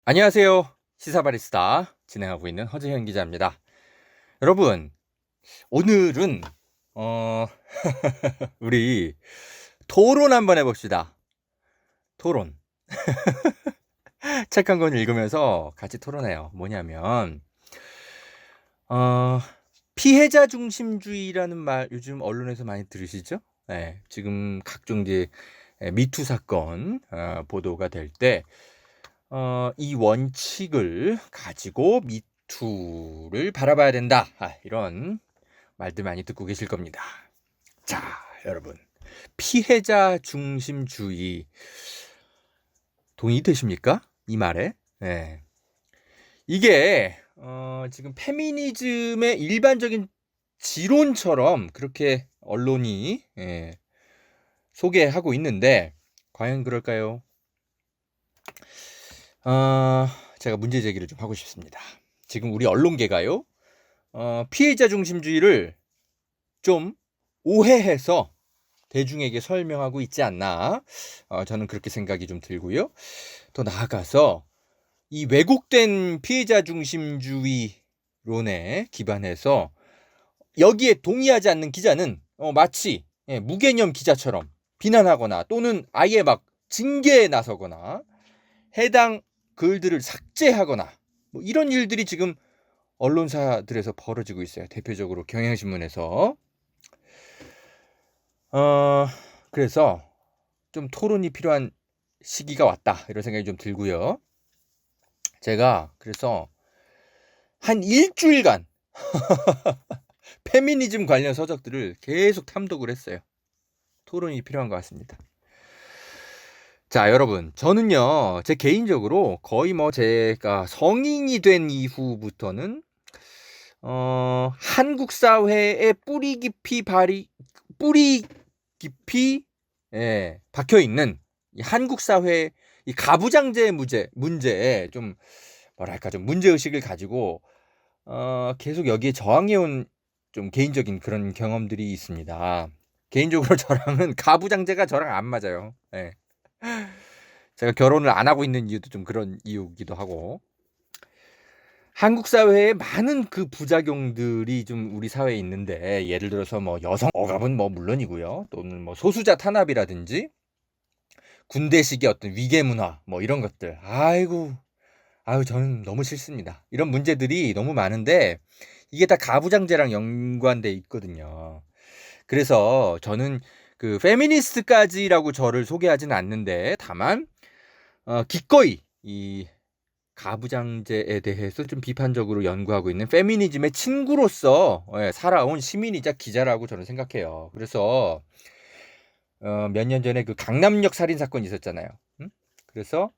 안녕하세요. 시사바리스타 진행하고 있는 허재현 기자입니다. 여러분, 오늘은 어 우리 토론 한번 해봅시다. 토론. 책 한 권 읽으면서 같이 토론해요. 뭐냐면 피해자 중심주의라는 말 요즘 언론에서 많이 들으시죠? 네, 지금 각종 이제 미투 사건 보도가 될 때 이 원칙을 가지고 미투를 바라봐야 된다. 이런 말들 많이 듣고 계실 겁니다. 자, 여러분. 피해자 중심주의 동의되십니까? 이 말에? 네. 이게 지금 페미니즘의 일반적인 지론처럼 그렇게 언론이 소개하고 있는데 과연 그럴까요? 제가 문제 제기를 좀 하고 싶습니다. 지금 우리 언론계가요, 피해자 중심주의를 좀 오해해서 대중에게 설명하고 있지 않나, 저는 그렇게 생각이 좀 들고요. 더 나아가서 이 왜곡된 피해자 중심주의론에 기반해서 여기에 동의하지 않는 기자는 마치 무개념 기자처럼 비난하거나 또는 아예 막 징계에 나서거나 해당 글들을 삭제하거나 뭐 이런 일들이 지금 언론사들에서 벌어지고 있어요. 대표적으로 경향신문에서. 그래서 좀 토론이 필요한 시기가 왔다, 이런 생각이 좀 들고요. 제가 그래서 한 일주일간 페미니즘 관련 서적들을 계속 탐독을 했어요. 토론이 필요한 것 같습니다. 자, 여러분, 저는요, 제 개인적으로 거의 뭐 제가 성인이 된 이후부터는 한국 사회에 뿌리 깊이 박혀 있는 이 한국 사회 이 가부장제 문제에 좀 뭐랄까 좀 문제 의식을 가지고 계속 여기에 저항해온 좀 개인적인 그런 경험들이 있습니다. 개인적으로 저랑은 가부장제가 저랑 안 맞아요. 네. 제가 결혼을 안 하고 있는 이유도 좀 그런 이유기도 하고, 한국 사회에 많은 그 부작용들이 좀 우리 사회에 있는데, 예를 들어서 뭐 여성 억압은 뭐 물론이고요, 또는 뭐 소수자 탄압이라든지 군대식의 어떤 위계 문화 뭐 이런 것들, 아유 저는 너무 싫습니다. 이런 문제들이 너무 많은데 이게 다 가부장제랑 연관돼 있거든요. 그래서 저는 그 페미니스트까지라고 저를 소개하지는 않는데, 다만 기꺼이 이 가부장제에 대해서 좀 비판적으로 연구하고 있는 페미니즘의 친구로서 살아온 시민이자 기자라고 저는 생각해요. 그래서 몇 년 전에 그 강남역 살인 사건이 있었잖아요. 그래서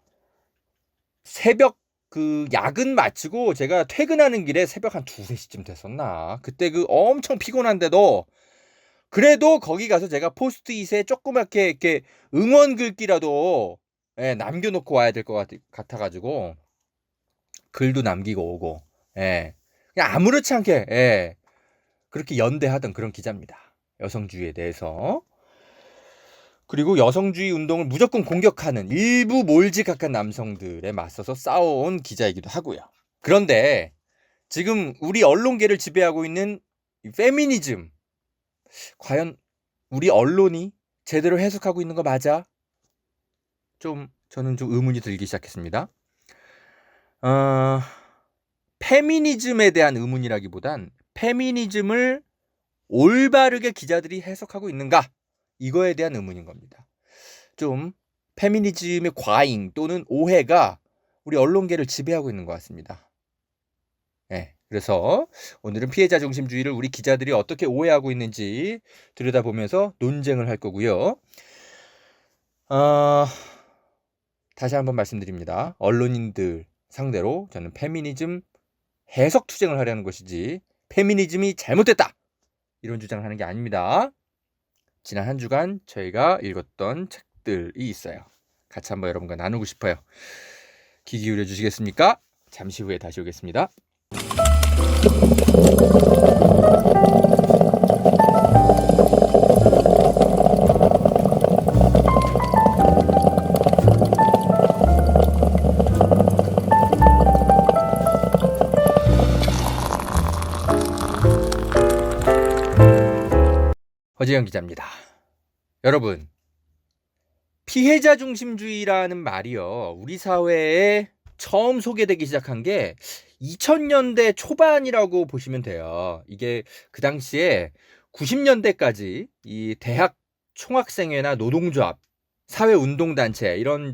새벽 그 야근 마치고 제가 퇴근하는 길에 새벽 한 2-3시쯤 됐었나, 그때 그 엄청 피곤한데도 그래도 거기 가서 제가 포스트잇에 조그맣게 이렇게 응원 글귀라도 남겨놓고 와야 될 것 같아가지고 글도 남기고 오고, 그냥 아무렇지 않게 그렇게 연대하던 그런 기자입니다. 여성주의에 대해서. 그리고 여성주의 운동을 무조건 공격하는 일부 몰지각한 남성들에 맞서서 싸워온 기자이기도 하고요. 그런데 지금 우리 언론계를 지배하고 있는 페미니즘, 과연 우리 언론이 제대로 해석하고 있는 거 맞아? 저는 좀 의문이 들기 시작했습니다. 페미니즘에 대한 의문이라기보단 페미니즘을 올바르게 기자들이 해석하고 있는가, 이거에 대한 의문인 겁니다. 좀 페미니즘의 과잉 또는 오해가 우리 언론계를 지배하고 있는 것 같습니다. 그래서 오늘은 피해자 중심주의를 우리 기자들이 어떻게 오해하고 있는지 들여다보면서 논쟁을 할 거고요. 다시 한번 말씀드립니다. 언론인들 상대로 저는 페미니즘 해석 투쟁을 하려는 것이지 페미니즘이 잘못됐다, 이런 주장을 하는 게 아닙니다. 지난 한 주간 저희가 읽었던 책들이 있어요. 같이 한번 여러분과 나누고 싶어요. 귀 기울여 주시겠습니까? 잠시 후에 다시 오겠습니다. 어재영 기자입니다. 여러분, 피해자 중심주의라는 말이요, 우리 사회에 처음 소개되기 시작한 게 2000년대 초반이라고 보시면 돼요. 이게 그 당시에 90년대까지 이 대학 총학생회나 노동조합, 사회운동단체 이런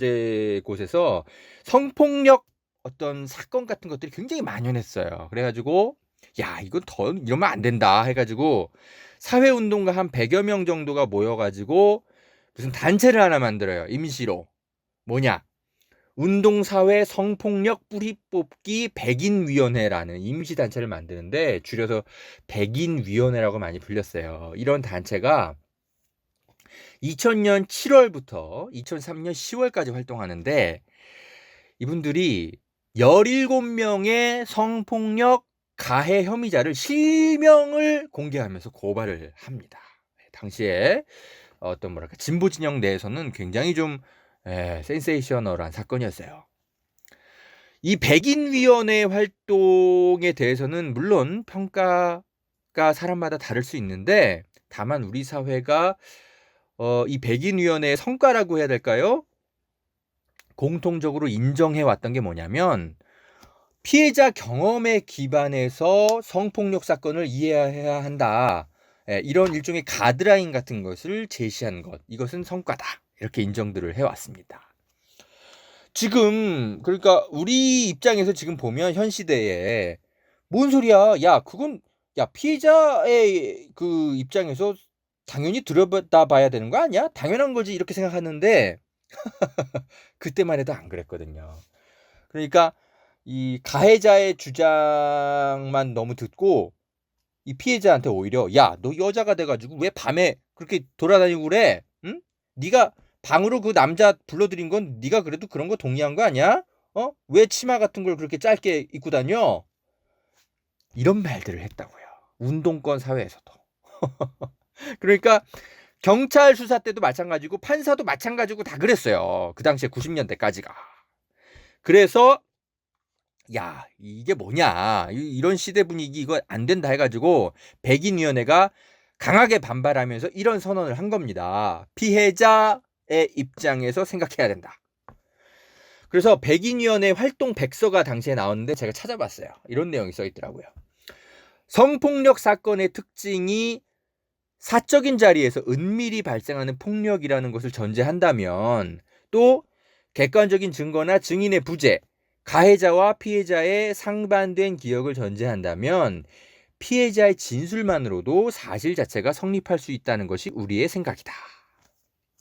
곳에서 성폭력 어떤 사건 같은 것들이 굉장히 만연했어요. 그래가지고 야, 이건 더 이러면 안 된다 해가지고 사회운동가 한 100여 명 정도가 모여가지고 무슨 단체를 하나 만들어요. 임시로. 뭐냐? 운동사회 성폭력 뿌리뽑기 백인위원회라는 임시단체를 만드는데, 줄여서 백인위원회라고 많이 불렸어요. 이런 단체가 2000년 7월부터 2003년 10월까지 활동하는데, 이분들이 17명의 성폭력 가해 혐의자를 실명을 공개하면서 고발을 합니다. 당시에 어떤 진보 진영 내에서는 굉장히 좀 센세이셔널한 사건이었어요. 이 백인위원회 활동에 대해서는 물론 평가가 사람마다 다를 수 있는데, 다만 우리 사회가 이 백인위원회의 성과라고 해야 될까요? 공통적으로 인정해왔던 게 뭐냐면, 피해자 경험에 기반해서 성폭력 사건을 이해해야 한다. 이런 일종의 가드라인 같은 것을 제시한 것, 이것은 성과다. 이렇게 인정들을 해왔습니다. 지금 그러니까 우리 입장에서 지금 보면 현 시대에 뭔 소리야? 야, 그건 피해자의 그 입장에서 당연히 들여다 봐야 되는 거 아니야? 당연한 거지 이렇게 생각하는데 그때만 해도 안 그랬거든요. 그러니까 이 가해자의 주장만 너무 듣고 이 피해자한테 오히려 야, 너 여자가 돼가지고 왜 밤에 그렇게 돌아다니고 그래? 응? 네가 방으로 그 남자 불러들인 건 네가 그래도 그런 거 동의한 거 아니야? 왜 치마 같은 걸 그렇게 짧게 입고 다녀? 이런 말들을 했다고요. 운동권 사회에서도. 그러니까 경찰 수사 때도 마찬가지고 판사도 마찬가지고 다 그랬어요. 그 당시에 90년대까지가. 그래서 야, 이게 뭐냐, 이런 시대 분위기 이거 안 된다 해가지고 백인위원회가 강하게 반발하면서 이런 선언을 한 겁니다. 피해자의 입장에서 생각해야 된다. 그래서 백인위원회 활동 백서가 당시에 나왔는데 제가 찾아봤어요. 이런 내용이 써 있더라고요. 성폭력 사건의 특징이 사적인 자리에서 은밀히 발생하는 폭력이라는 것을 전제한다면, 또 객관적인 증거나 증인의 부재, 가해자와 피해자의 상반된 기억을 전제한다면 피해자의 진술만으로도 사실 자체가 성립할 수 있다는 것이 우리의 생각이다.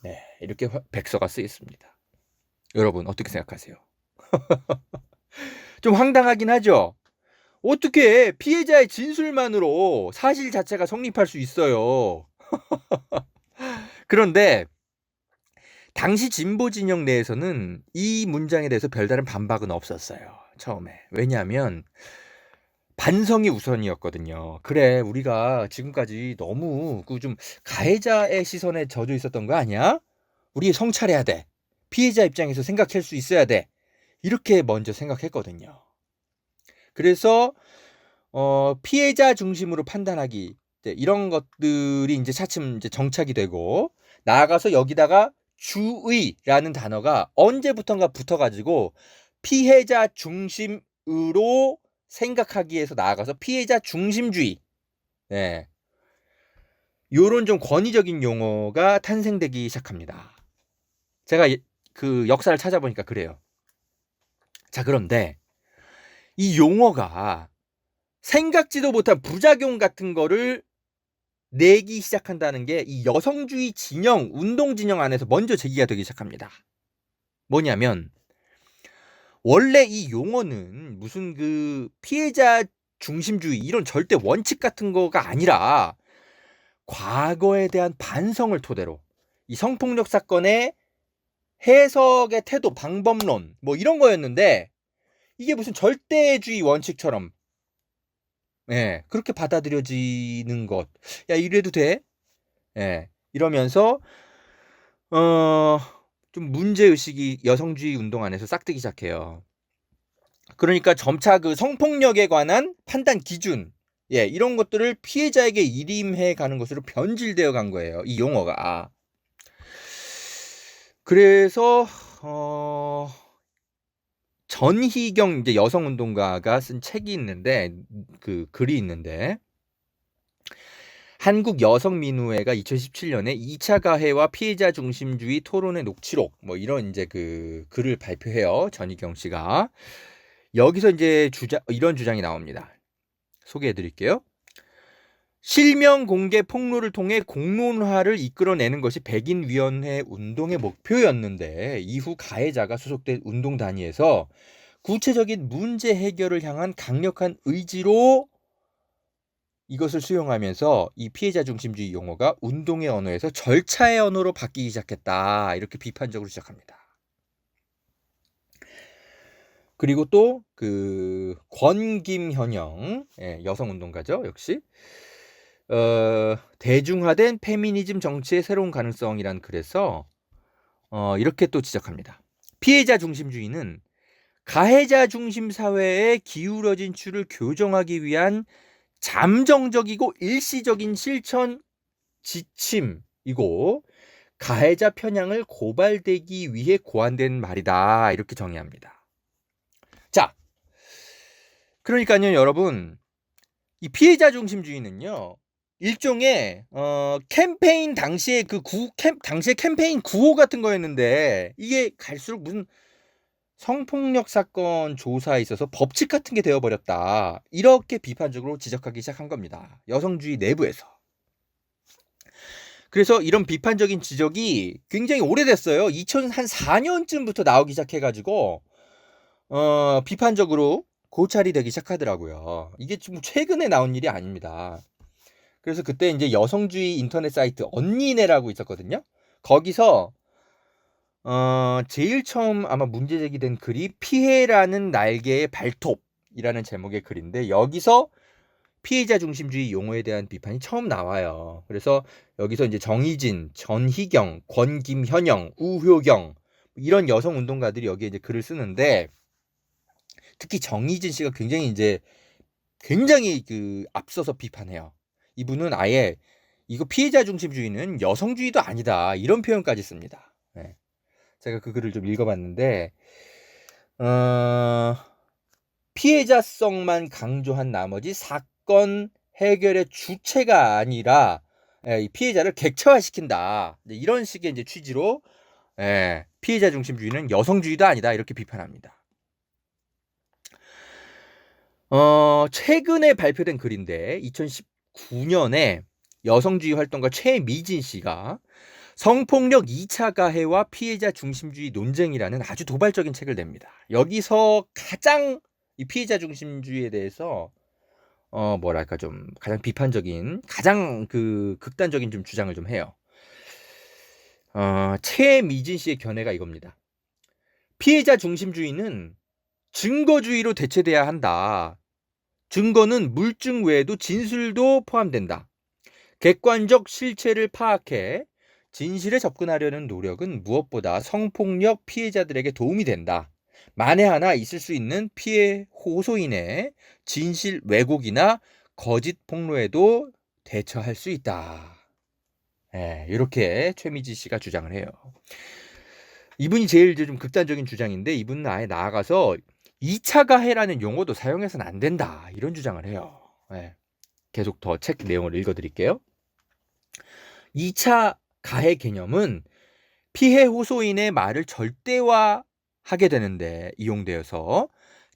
네, 이렇게 백서가 쓰여 있습니다. 여러분 어떻게 생각하세요? 좀 황당하긴 하죠? 어떻게 피해자의 진술만으로 사실 자체가 성립할 수 있어요? 그런데 당시 진보 진영 내에서는 이 문장에 대해서 별다른 반박은 없었어요. 처음에. 왜냐하면 반성이 우선이었거든요. 그래, 우리가 지금까지 너무 그 좀 가해자의 시선에 젖어 있었던 거 아니야? 우리 성찰해야 돼. 피해자 입장에서 생각할 수 있어야 돼. 이렇게 먼저 생각했거든요. 그래서 피해자 중심으로 판단하기, 이런 것들이 이제 차츰 이제 정착이 되고, 나아가서 여기다가 주의라는 단어가 언제부턴가 붙어가지고 피해자 중심으로 생각하기에서 나아가서 피해자 중심주의, 요런 좀 권위적인 용어가 탄생되기 시작합니다. 제가 그 역사를 찾아보니까 그래요. 자, 그런데 이 용어가 생각지도 못한 부작용 같은 거를 내기 시작한다는 게 이 여성주의 진영, 운동 진영 안에서 먼저 제기가 되기 시작합니다. 뭐냐면, 원래 이 용어는 무슨 그 피해자 중심주의 이런 절대 원칙 같은 거가 아니라 과거에 대한 반성을 토대로 이 성폭력 사건의 해석의 태도, 방법론 뭐 이런 거였는데, 이게 무슨 절대주의 원칙처럼 그렇게 받아들여지는 것. 야, 이래도 돼? 이러면서 좀 문제의식이 여성주의 운동 안에서 싹트기 시작해요. 그러니까 점차 그 성폭력에 관한 판단 기준, 예, 이런 것들을 피해자에게 일임해 가는 것으로 변질되어 간 거예요, 이 용어가. 그래서 전희경 이제 여성 운동가가 쓴 책이 있는데 그 글이 있는데 한국 여성민우회가 2017년에 2차 가해와 피해자 중심주의 토론의 녹취록 뭐 이런 이제 그 글을 발표해요. 전희경 씨가. 여기서 이제 이런 주장이 나옵니다. 소개해 드릴게요. 실명 공개 폭로를 통해 공론화를 이끌어내는 것이 백인위원회 운동의 목표였는데 이후 가해자가 소속된 운동 단위에서 구체적인 문제 해결을 향한 강력한 의지로 이것을 수용하면서 이 피해자 중심주의 용어가 운동의 언어에서 절차의 언어로 바뀌기 시작했다. 이렇게 비판적으로 시작합니다. 그리고 또 그 권김현영 여성 운동가죠. 역시 대중화된 페미니즘 정치의 새로운 가능성이란 글에서 이렇게 또 지적합니다. 피해자 중심주의는 가해자 중심 사회에 기울어진 추를 교정하기 위한 잠정적이고 일시적인 실천 지침이고 가해자 편향을 고발되기 위해 고안된 말이다. 이렇게 정의합니다. 자, 그러니까요, 여러분, 이 피해자 중심주의는요, 일종의 캠페인 당시에 당시에 캠페인 구호 같은 거였는데 이게 갈수록 무슨 성폭력 사건 조사에 있어서 법칙 같은 게 되어버렸다. 이렇게 비판적으로 지적하기 시작한 겁니다. 여성주의 내부에서. 그래서 이런 비판적인 지적이 굉장히 오래됐어요. 2004년쯤부터 나오기 시작해가지고 비판적으로 고찰이 되기 시작하더라고요. 이게 좀 최근에 나온 일이 아닙니다. 그래서 그때 이제 여성주의 인터넷 사이트 언니네라고 있었거든요. 거기서 제일 처음 아마 문제 제기된 글이 피해라는 날개의 발톱이라는 제목의 글인데 여기서 피해자 중심주의 용어에 대한 비판이 처음 나와요. 그래서 여기서 이제 정희진, 전희경, 권김현영, 우효경 이런 여성 운동가들이 여기에 이제 글을 쓰는데 특히 정희진 씨가 굉장히 그 앞서서 비판해요. 이분은 아예 이거 피해자 중심주의는 여성주의도 아니다 이런 표현까지 씁니다. 네. 제가 그 글을 좀 읽어봤는데 피해자성만 강조한 나머지 사건 해결의 주체가 아니라 이 피해자를 객체화시킨다. 이런 식의 이제 취지로 피해자 중심주의는 여성주의도 아니다 이렇게 비판합니다. 최근에 발표된 글인데 2019년에 여성주의 활동가 최미진 씨가 성폭력 2차 가해와 피해자 중심주의 논쟁이라는 아주 도발적인 책을 냅니다. 여기서 가장 이 피해자 중심주의에 대해서 좀 가장 비판적인, 가장 그 극단적인 좀 주장을 좀 해요. 최미진 씨의 견해가 이겁니다. 피해자 중심주의는 증거주의로 대체돼야 한다. 증거는 물증 외에도 진술도 포함된다. 객관적 실체를 파악해 진실에 접근하려는 노력은 무엇보다 성폭력 피해자들에게 도움이 된다. 만에 하나 있을 수 있는 피해 호소인의 진실 왜곡이나 거짓 폭로에도 대처할 수 있다. 이렇게 최미지 씨가 주장을 해요. 이분이 제일 좀 극단적인 주장인데 이분은 아예 나아가서 2차 가해라는 용어도 사용해서는 안 된다. 이런 주장을 해요. 계속 더 책 내용을 읽어드릴게요. 2차 가해 개념은 피해 호소인의 말을 절대화하게 되는데 이용되어서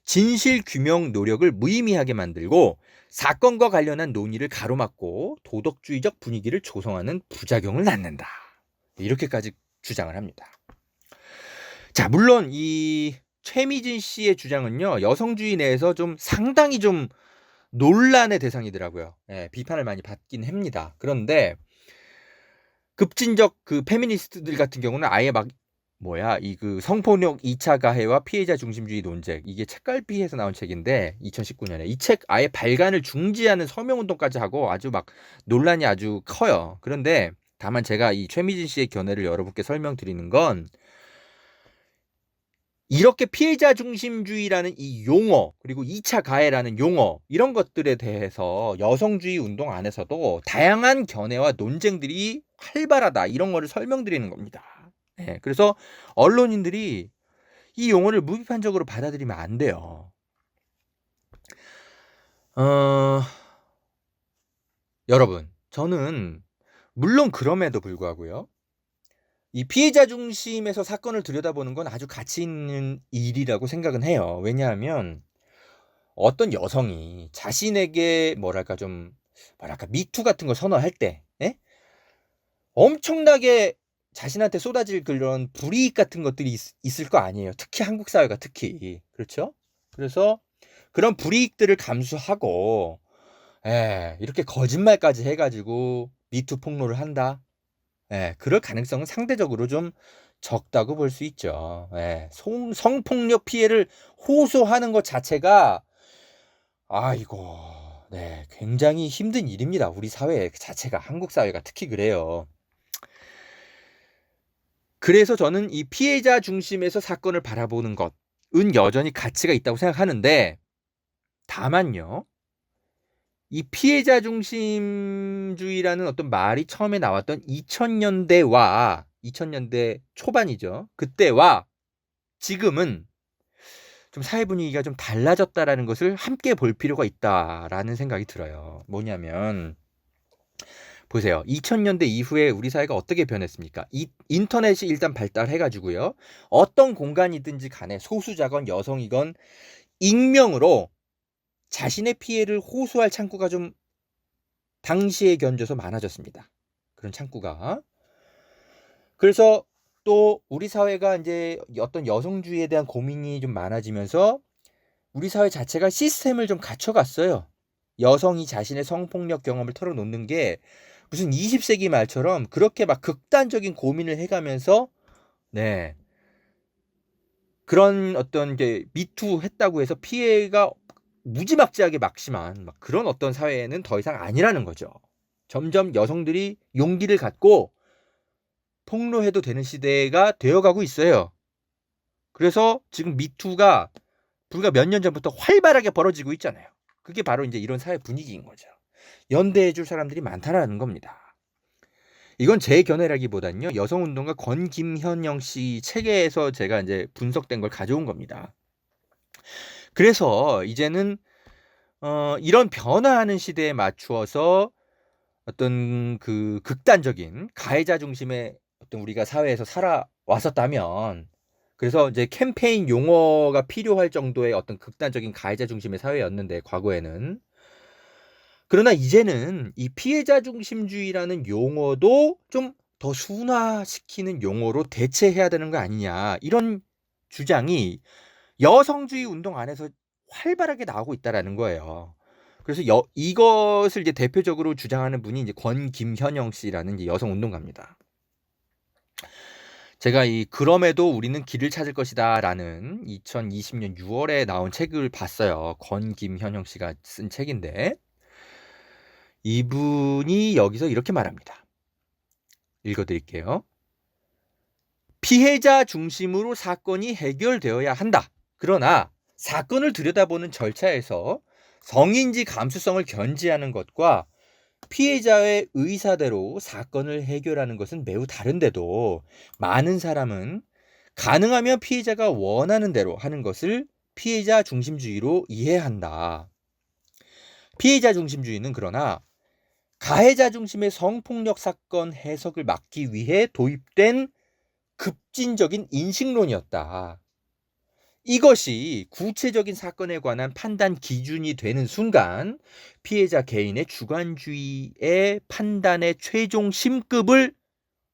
진실 규명 노력을 무의미하게 만들고 사건과 관련한 논의를 가로막고 도덕주의적 분위기를 조성하는 부작용을 낳는다. 이렇게까지 주장을 합니다. 자, 물론 이 최미진 씨의 주장은요, 여성주의 내에서 좀 상당히 좀 논란의 대상이더라고요. 비판을 많이 받긴 합니다. 그런데 급진적 그 페미니스트들 같은 경우는 아예 이 그 성폭력 2차 가해와 피해자 중심주의 논쟁, 이게 책갈피에서 나온 책인데 2019년에 이 책 아예 발간을 중지하는 서명 운동까지 하고 아주 막 논란이 아주 커요. 그런데 다만 제가 이 최미진 씨의 견해를 여러분께 설명드리는 건 이렇게 피해자 중심주의라는 이 용어, 그리고 2차 가해라는 용어, 이런 것들에 대해서 여성주의 운동 안에서도 다양한 견해와 논쟁들이 활발하다, 이런 거를 설명드리는 겁니다. 네, 그래서 언론인들이 이 용어를 무비판적으로 받아들이면 안 돼요. 여러분, 저는 물론 그럼에도 불구하고요, 이 피해자 중심에서 사건을 들여다보는 건 아주 가치 있는 일이라고 생각은 해요. 왜냐하면 어떤 여성이 자신에게 미투 같은 걸 선언할 때, 예? 엄청나게 자신한테 쏟아질 그런 불이익 같은 것들이 있을 거 아니에요. 특히 한국 사회가 특히. 그렇죠? 그래서 그런 불이익들을 감수하고, 이렇게 거짓말까지 해가지고 미투 폭로를 한다. 그럴 가능성은 상대적으로 좀 적다고 볼 수 있죠. 성폭력 피해를 호소하는 것 자체가, 아이고, 굉장히 힘든 일입니다. 우리 사회 자체가, 한국 사회가 특히 그래요. 그래서 저는 이 피해자 중심에서 사건을 바라보는 것은 여전히 가치가 있다고 생각하는데, 다만요, 이 피해자 중심주의라는 어떤 말이 처음에 나왔던 2000년대 초반이죠. 그때와 지금은 좀 사회 분위기가 좀 달라졌다라는 것을 함께 볼 필요가 있다라는 생각이 들어요. 뭐냐면, 보세요. 2000년대 이후에 우리 사회가 어떻게 변했습니까? 인터넷이 일단 발달해가지고요, 어떤 공간이든지 간에 소수자건 여성이건 익명으로 자신의 피해를 호소할 창구가 좀 당시에 견줘서 많아졌습니다. 그런 창구가. 그래서 또 우리 사회가 이제 어떤 여성주의에 대한 고민이 좀 많아지면서 우리 사회 자체가 시스템을 좀 갖춰갔어요. 여성이 자신의 성폭력 경험을 털어놓는 게 무슨 20세기 말처럼 그렇게 막 극단적인 고민을 해가면서, 그런 어떤 게 미투 했다고 해서 피해가 무지막지하게 막심한 그런 어떤 사회는 더 이상 아니라는 거죠. 점점 여성들이 용기를 갖고 폭로해도 되는 시대가 되어가고 있어요. 그래서 지금 미투가 불과 몇 년 전부터 활발하게 벌어지고 있잖아요. 그게 바로 이제 이런 사회 분위기인 거죠. 연대해줄 사람들이 많다라는 겁니다. 이건 제 견해라기보단요, 여성운동가 권김현영 씨 책에서 제가 이제 분석된 걸 가져온 겁니다. 그래서 이제는 이런 변화하는 시대에 맞추어서 어떤 그 극단적인 가해자 중심의 어떤 우리가 사회에서 살아왔었다면, 그래서 이제 캠페인 용어가 필요할 정도의 어떤 극단적인 가해자 중심의 사회였는데, 과거에는. 그러나 이제는 이 피해자 중심주의라는 용어도 좀 더 순화시키는 용어로 대체해야 되는 거 아니냐, 이런 주장이 여성주의 운동 안에서 활발하게 나오고 있다라는 거예요. 그래서 이것을 이제 대표적으로 주장하는 분이 이제 권김현영 씨라는 이제 여성 운동가입니다. 제가 그럼에도 우리는 길을 찾을 것이다라는 2020년 6월에 나온 책을 봤어요. 권김현영 씨가 쓴 책인데, 이분이 여기서 이렇게 말합니다. 읽어드릴게요. 피해자 중심으로 사건이 해결되어야 한다. 그러나 사건을 들여다보는 절차에서 성인지 감수성을 견지하는 것과 피해자의 의사대로 사건을 해결하는 것은 매우 다른데도, 많은 사람은 가능하면 피해자가 원하는 대로 하는 것을 피해자 중심주의로 이해한다. 피해자 중심주의는 그러나 가해자 중심의 성폭력 사건 해석을 막기 위해 도입된 급진적인 인식론이었다. 이것이 구체적인 사건에 관한 판단 기준이 되는 순간 피해자 개인의 주관주의의 판단의 최종 심급을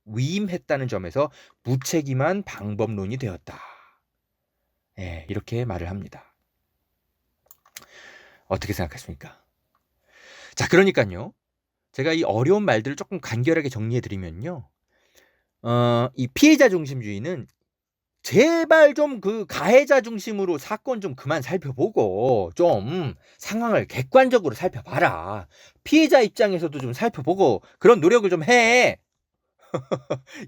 위임했다는 점에서 무책임한 방법론이 되었다. 이렇게 말을 합니다. 어떻게 생각하십니까? 자, 그러니까요, 제가 이 어려운 말들을 조금 간결하게 정리해드리면요, 이 피해자 중심주의는 제발 좀 그 가해자 중심으로 사건 좀 그만 살펴보고 좀 상황을 객관적으로 살펴봐라. 피해자 입장에서도 좀 살펴보고 그런 노력을 좀 해.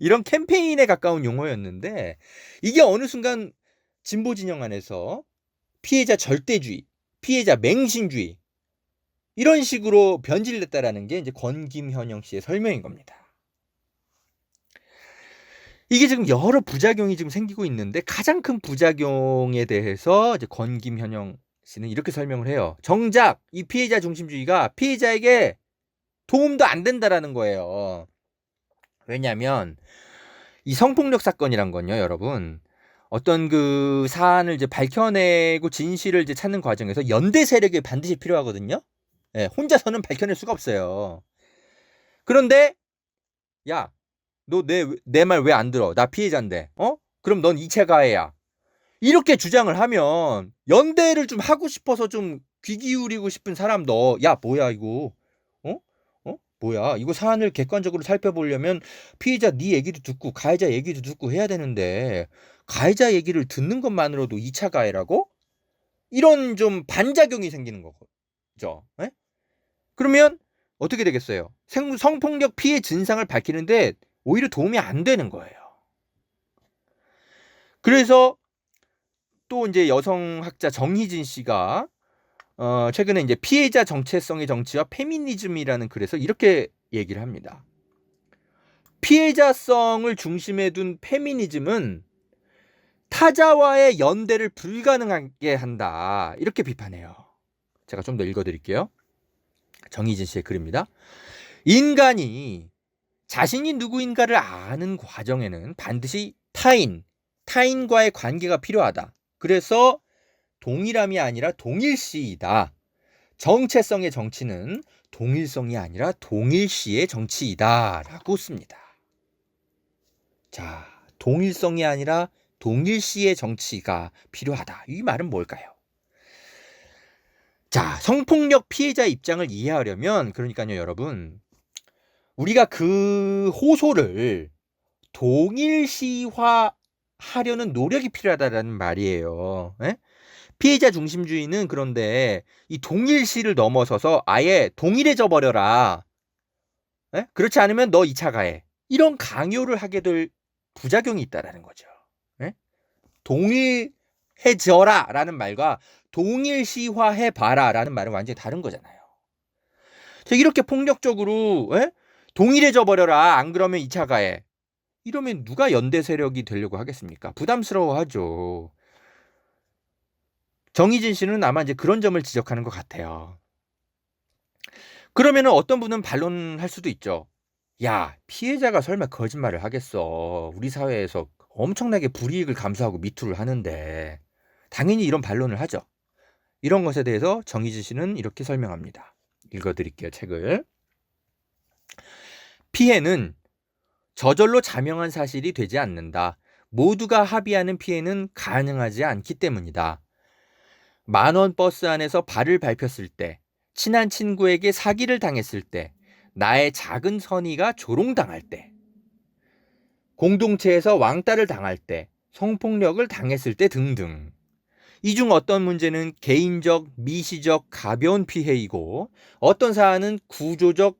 이런 캠페인에 가까운 용어였는데, 이게 어느 순간 진보 진영 안에서 피해자 절대주의, 피해자 맹신주의 이런 식으로 변질됐다라는 게 이제 권김현영 씨의 설명인 겁니다. 이게 지금 여러 부작용이 지금 생기고 있는데 가장 큰 부작용에 대해서 이제 권김현영 씨는 이렇게 설명을 해요. 정작 이 피해자 중심주의가 피해자에게 도움도 안 된다라는 거예요. 왜냐하면 이 성폭력 사건이란 건요, 여러분. 어떤 그 사안을 이제 밝혀내고 진실을 이제 찾는 과정에서 연대 세력이 반드시 필요하거든요. 예, 혼자서는 밝혀낼 수가 없어요. 그런데 야, 너 내 말 왜 안 들어? 나 피해자인데. 그럼 넌 2차 가해야. 이렇게 주장을 하면 연대를 좀 하고 싶어서 좀 귀 기울이고 싶은 사람도 야, 뭐야 이거? 뭐야? 이거 사안을 객관적으로 살펴보려면 피해자 네 얘기도 듣고 가해자 얘기도 듣고 해야 되는데 가해자 얘기를 듣는 것만으로도 2차 가해라고? 이런 좀 반작용이 생기는 거죠. 예? 그러면 어떻게 되겠어요? 성폭력 피해 진상을 밝히는데 오히려 도움이 안 되는 거예요. 그래서 또 이제 여성학자 정희진 씨가 최근에 이제 피해자 정체성의 정치와 페미니즘이라는 글에서 이렇게 얘기를 합니다. 피해자성을 중심에 둔 페미니즘은 타자와의 연대를 불가능하게 한다. 이렇게 비판해요. 제가 좀 더 읽어드릴게요. 정희진 씨의 글입니다. 인간이 자신이 누구인가를 아는 과정에는 반드시 타인과의 관계가 필요하다. 그래서 동일함이 아니라 동일시이다. 정체성의 정치는 동일성이 아니라 동일시의 정치이다. 라고 씁니다. 자, 동일성이 아니라 동일시의 정치가 필요하다. 이 말은 뭘까요? 자, 성폭력 피해자 입장을 이해하려면 그러니까요, 여러분. 우리가 그 호소를 동일시화하려는 노력이 필요하다라는 말이에요. 에? 피해자 중심주의는 그런데 이 동일시를 넘어서서 아예 동일해져 버려라. 에? 그렇지 않으면 너 2차 가해. 이런 강요를 하게 될 부작용이 있다라는 거죠. 에? 동일해져라라는 말과 동일시화해봐라라는 말은 완전히 다른 거잖아요. 이렇게 폭력적으로 동일해져 버려라. 안 그러면 2차 가해. 이러면 누가 연대 세력이 되려고 하겠습니까? 부담스러워하죠. 정희진 씨는 아마 이제 그런 점을 지적하는 것 같아요. 그러면은 어떤 분은 반론할 수도 있죠. 야, 피해자가 설마 거짓말을 하겠어. 우리 사회에서 엄청나게 불이익을 감수하고 미투를 하는데 당연히 이런 반론을 하죠. 이런 것에 대해서 정희진 씨는 이렇게 설명합니다. 읽어드릴게요, 책을. 피해는 저절로 자명한 사실이 되지 않는다. 모두가 합의하는 피해는 가능하지 않기 때문이다. 만원 버스 안에서 발을 밟혔을 때, 친한 친구에게 사기를 당했을 때, 나의 작은 선의가 조롱당할 때, 공동체에서 왕따를 당할 때, 성폭력을 당했을 때 등등. 이 중 어떤 문제는 개인적, 미시적, 가벼운 피해이고 어떤 사안은 구조적,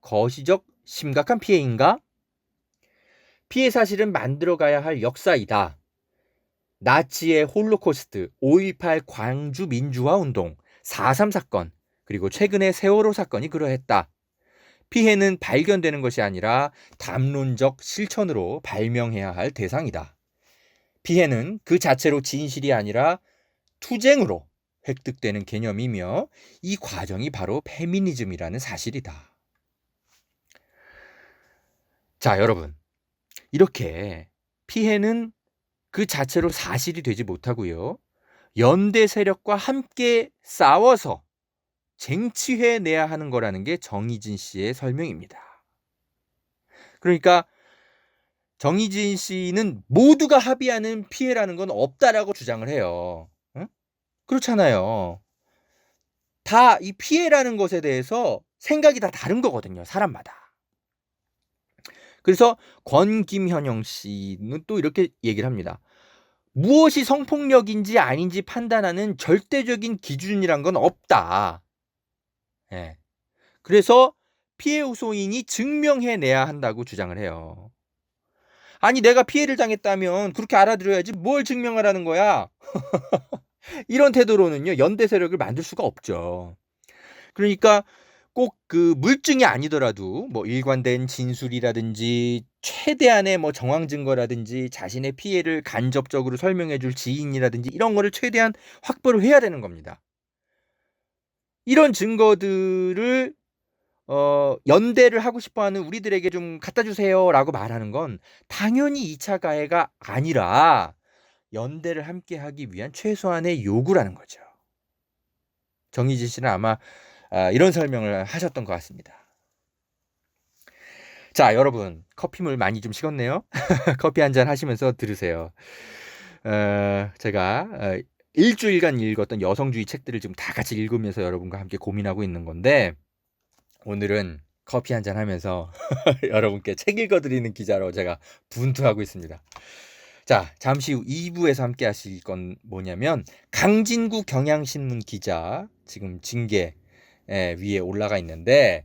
거시적, 심각한 피해인가? 피해 사실은 만들어가야 할 역사이다. 나치의 홀로코스트, 5.18 광주 민주화 운동, 4.3 사건, 그리고 최근의 세월호 사건이 그러했다. 피해는 발견되는 것이 아니라 담론적 실천으로 발명해야 할 대상이다. 피해는 그 자체로 진실이 아니라 투쟁으로 획득되는 개념이며 이 과정이 바로 페미니즘이라는 사실이다. 자, 여러분. 이렇게 피해는 그 자체로 사실이 되지 못하고요. 연대 세력과 함께 싸워서 쟁취해내야 하는 거라는 게 정희진 씨의 설명입니다. 그러니까 정희진 씨는 모두가 합의하는 피해라는 건 없다라고 주장을 해요. 응? 그렇잖아요. 다 이 피해라는 것에 대해서 생각이 다 다른 거거든요. 사람마다. 그래서 권김현영 씨는 또 이렇게 얘기를 합니다. 무엇이 성폭력인지 아닌지 판단하는 절대적인 기준이란 건 없다. 예. 그래서 피해 호소인이 증명해내야 한다고 주장을 해요. 아니 내가 피해를 당했다면 그렇게 알아들어야지 뭘 증명하라는 거야. 이런 태도로는요 연대 세력을 만들 수가 없죠. 그러니까 꼭 그 물증이 아니더라도 뭐 일관된 진술이라든지 최대한의 뭐 정황 증거라든지 자신의 피해를 간접적으로 설명해 줄 지인이라든지 이런 거를 최대한 확보를 해야 되는 겁니다. 이런 증거들을 연대를 하고 싶어 하는 우리들에게 좀 갖다 주세요라고 말하는 건 당연히 2차 가해가 아니라 연대를 함께 하기 위한 최소한의 요구라는 거죠. 정의진 씨는 아마 이런 설명을 하셨던 것 같습니다. 자, 여러분 커피물 많이 좀 식었네요. 커피 한잔 하시면서 들으세요. 제가 일주일간 읽었던 여성주의 책들을 지금 다 같이 읽으면서 여러분과 함께 고민하고 있는 건데 오늘은 커피 한잔 하면서 여러분께 책 읽어드리는 기자로 제가 분투하고 있습니다. 자, 잠시 후 2부에서 함께 하실 건 뭐냐면 강진구 경향신문 기자 지금 징계 위에 올라가 있는데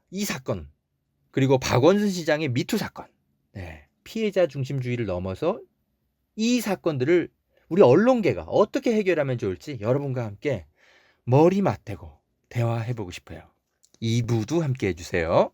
이 사건 그리고 박원순 시장의 미투 사건 피해자 중심주의를 넘어서 이 사건들을 우리 언론계가 어떻게 해결하면 좋을지 여러분과 함께 머리 맞대고 대화해보고 싶어요. 2부도 함께 해주세요.